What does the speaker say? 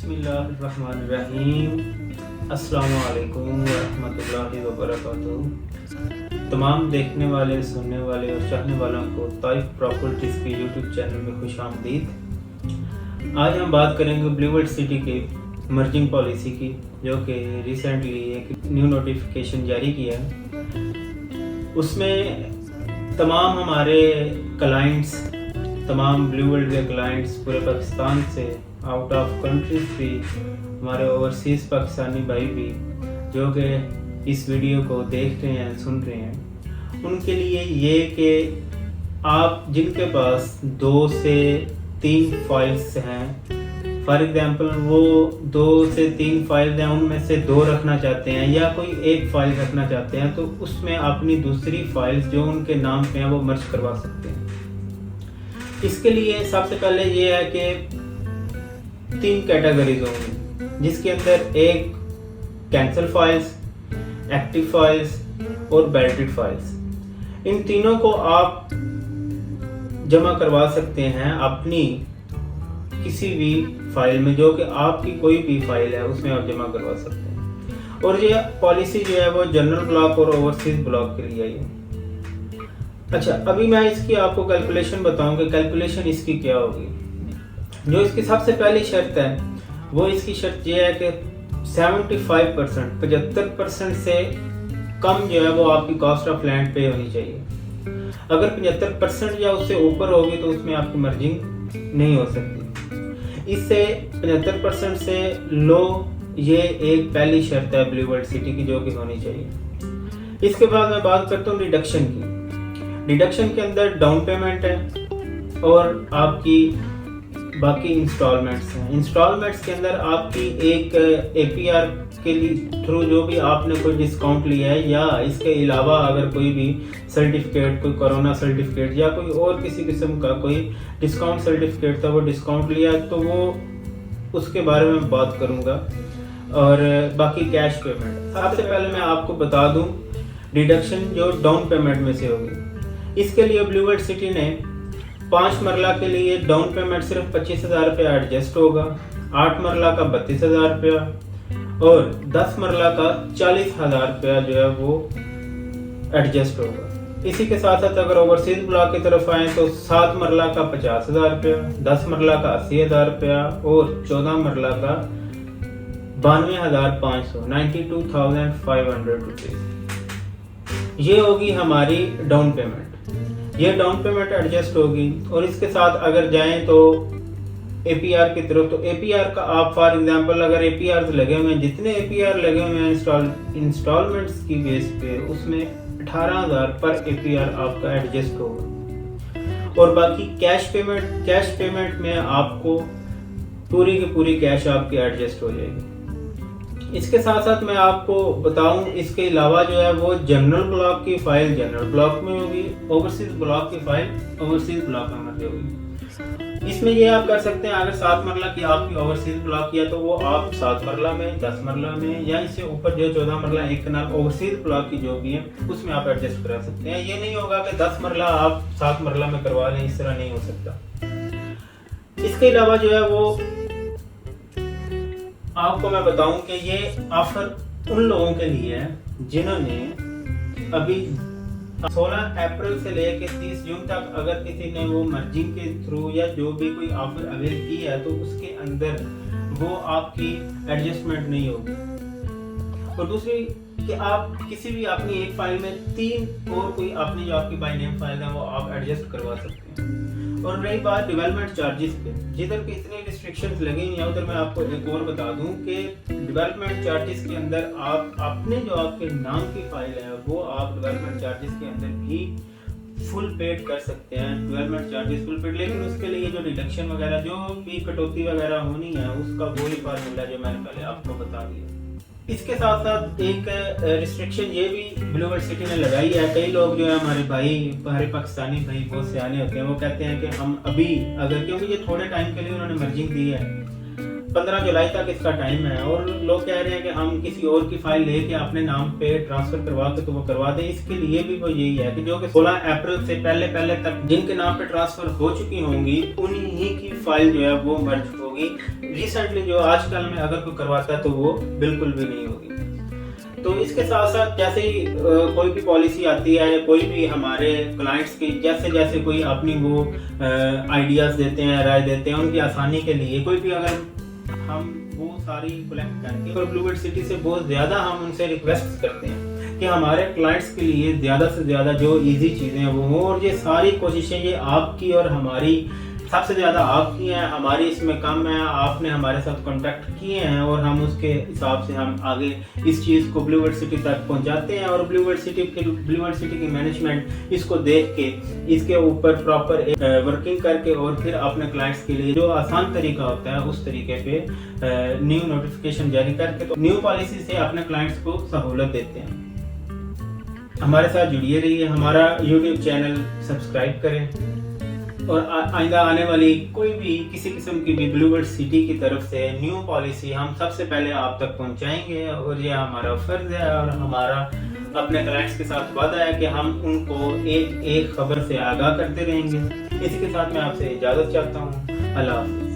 बिस्मिल्लाहिर्रहमानिर्रहीम। अस्सलामु अलैकुम वरहमतुल्लाहि वबरकातुहू। तमाम देखने वाले, सुनने वाले और चाहने वालों को ताइफ प्रॉपर्टीज़ के यूट्यूब चैनल में खुश आमदीद। आज हम बात करेंगे ब्लूवर्ल्ड सिटी के मर्जिंग पॉलिसी की, जो कि रिसेंटली एक न्यू नोटिफिकेशन जारी किया है। उसमें तमाम हमारे क्लाइंट्स, तमाम ब्लूवर्ल्ड के क्लाइंट्स पूरे पाकिस्तान से, आउट ऑफ कंट्रीज भी, हमारे ओवरसीज़ पाकिस्तानी भाई भी जो कि इस वीडियो को देख रहे हैं, सुन रहे हैं, उनके लिए ये कि आप जिनके पास 2 से 3 फाइल्स हैं, फॉर एग्जांपल वो 2 से 3 फाइल्स हैं, उनमें से 2 रखना चाहते हैं या कोई एक फाइल रखना चाहते हैं, तो उसमें अपनी दूसरी फाइल्स जो उनके नाम पे हैं वो मर्ज करवा सकते हैं। इसके लिए सबसे पहले ये है कि 3 कैटेगरीज होंगी, जिसके अंदर एक कैंसिल फाइल्स, एक्टिव फाइल्स और बैलेटेड फाइल्स। इन तीनों को आप जमा करवा सकते हैं अपनी किसी भी फाइल में, जो कि आपकी कोई भी फाइल है उसमें आप जमा करवा सकते हैं। और ये पॉलिसी जो है वो जनरल ब्लॉक और ओवरसीज ब्लॉक के लिए है। अच्छा, अभी मैं इसकी आपको कैलकुलेशन बताऊंगा। कैलकुलेशन इसकी क्या होगी। जो इसकी सबसे पहली शर्त है वो इसकी शर्त ये है कि 75% से कम जो है वो आपकी कॉस्ट ऑफ लैंड पे होनी चाहिए। अगर 75% या उससे ऊपर होगी तो उसमें आपकी मर्जिंग नहीं हो सकती। इससे 75% से लो, ये एक पहली शर्त है ब्लूवर्ल्ड सिटी की जो कि होनी चाहिए। इसके बाद मैं बात करता हूँ डिडक्शन की। डिडक्शन के अंदर डाउन पेमेंट है और आपकी बाकी इंस्टॉलमेंट्स हैं। इंस्टॉलमेंट्स के अंदर आपकी एक एपीआर के थ्रू जो भी आपने कोई डिस्काउंट लिया है, या इसके अलावा अगर कोई भी सर्टिफिकेट, कोई कोरोना सर्टिफिकेट या कोई और किसी किस्म का कोई डिस्काउंट सर्टिफिकेट था, वो डिस्काउंट लिया तो वो उसके बारे में बात करूँगा। और बाकी कैश पेमेंट। सबसे पहले मैं आपको बता दूँ डिडक्शन जो डाउन पेमेंट में से होगी। इसके लिए ब्लूवर्ल्ड सिटी ने 5 मरला के लिए डाउन पेमेंट सिर्फ 25,000 रुपया एडजस्ट होगा, 8 मरला का 32,000 रुपया और 10 मरला का 40,000 रुपया जो है वो एडजस्ट होगा। इसी के साथ साथ अगर ओवरसीज ब्लॉक की तरफ आए तो 7 मरला का 50,000 रुपया, 10 मरला का 80,000 रुपया और 14 मरला का 92,500 92,500 रुपीज। ये होगी हमारी डाउन पेमेंट। ये डाउन पेमेंट एडजस्ट होगी। और इसके साथ अगर जाएं तो एपीआर की तरफ, तो एपीआर का आप फॉर एग्जांपल अगर एपीआर लगे हुए हैं, जितने एपीआर लगे हुए हैं इंस्टॉलमेंट्स की बेस पे, उसमें 18,000 पर एपीआर आपका एडजस्ट होगा। और बाकी कैश पेमेंट में आपको पूरी की पूरी कैश आपकी एडजस्ट हो जाएगी। इसके साथ साथ मैं आपको बताऊं, इसके अलावा जो है वो जनरल ब्लॉक की फाइल जनरल ब्लॉक में होगी, ओवरसीज ब्लॉक की फाइल ओवरसीज ब्लॉक में होगी। इसमें ये आप कर सकते हैं, अगर 7 मरला की आपकी ओवरसीज ब्लॉक किया तो वो आप 7 मरला में, 10 मरला में या इससे ऊपर जो 14 मरला एक कनाल ओवरसीज ब्लॉक की जो भी है उसमें आप एडजस्ट करा सकते हैं। ये नहीं होगा कि 10 मरला आप 7 मरला में करवा लें, इस तरह नहीं हो सकता। इसके अलावा जो है वो आपको मैं बताऊं कि ये ऑफर उन लोगों के लिए है जिन्होंने अभी 16 अप्रैल से लेकर 30 जून तक अगर किसी ने वो मर्जिंग के थ्रू या जो भी कोई ऑफर अवेल की है तो उसके अंदर वो आपकी एडजस्टमेंट नहीं होगी। और दूसरी कि आप किसी भी अपनी एक फाइल में 3 और कोई अपनी जो आपकी बाय नेम फाइल है वो आप एडजस्ट करवा सकते हैं। और रही बात डेवलपमेंट चार्जेस पे, जिधर की इतनी रिस्ट्रिक्शंस लगी हुई हैं उधर मैं आपको एक और बता दूं कि डेवलपमेंट चार्जेस के अंदर आप अपने जो आपके नाम की फाइल है वो आप डेवलपमेंट चार्जेस के अंदर भी फुल पेड कर सकते हैं। डेवलपमेंट चार्जेस फुल पेड, लेकिन उसके लिए जो डिडक्शन वगैरह, जो भी कटौती वगैरह होनी है, उसका वही फार्मूला जो मैंने पहले आपको बता दिया। इसके साथ साथ एक रिस्ट्रिक्शन ये भी ब्लूवर्ल्ड सिटी ने लगाई है। कई लोग जो है हमारे पाकिस्तानी भाई बहुत सियाने होते हैं, वो कहते हैं कि हम अभी अगर, क्योंकि ये थोड़े टाइम के लिए उन्होंने मर्जिंग दी है, 15 जुलाई तक इसका टाइम है, और लोग कह रहे हैं कि हम किसी और की फाइल लेके अपने नाम पे ट्रांसफर करवा के तो वो करवा दें। इसके लिए भी वो यही है कि जो कि 16 अप्रैल से पहले तक जिनके नाम पे ट्रांसफर हो चुकी होंगी उन्हीं की फाइल जो है वो मर्ज होगी। रिसेंटली जो आजकल में अगर कोई करवाता है तो वो बिल्कुल भी नहीं होगी। तो इसके साथ साथ जैसे ही कोई भी पॉलिसी आती है या कोई भी हमारे क्लाइंट्स की जैसे जैसे कोई अपनी वो आइडियाज़ देते हैं, राय देते हैं, उनकी आसानी के लिए कोई भी अगर हम वो सारी कलेक्ट करके और ब्लूबर्ड सिटी से बहुत ज़्यादा हम उनसे रिक्वेस्ट करते हैं कि हमारे क्लाइंट्स के लिए ज़्यादा से ज़्यादा जो इजी चीज़ें हैं वो हों, और ये सारी कोशिशें ये आपकी और हमारी सबसे ज़्यादा आपकी हैं, हमारी इसमें कम है। आपने हमारे साथ कांटेक्ट किए हैं और हम उसके हिसाब से हम आगे इस चीज़ को ब्लूबर्ड सिटी तक पहुंचाते हैं, और ब्लूबर्ड सिटी की मैनेजमेंट इसको देख के इसके ऊपर प्रॉपर वर्किंग करके और फिर अपने क्लाइंट्स के लिए जो आसान तरीका होता है उस तरीके पे न्यू नोटिफिकेशन जारी करके तो न्यू पॉलिसी से अपने क्लाइंट्स को सहूलत देते हैं। हमारे साथ जुड़िए रहिए, हमारा यूट्यूब चैनल सब्सक्राइब करें, और आइंदा आने वाली कोई भी किसी किस्म की भी ब्लूबर्ड सिटी की तरफ से न्यू पॉलिसी हम सबसे पहले आप तक पहुंचाएंगे, और ये हमारा फर्ज है और हमारा अपने क्लाइंट्स के साथ वादा है कि हम उनको एक एक खबर से आगाह करते रहेंगे। इसी के साथ मैं आपसे इजाज़त चाहता हूँ। अल्लाह हाफ़िज़।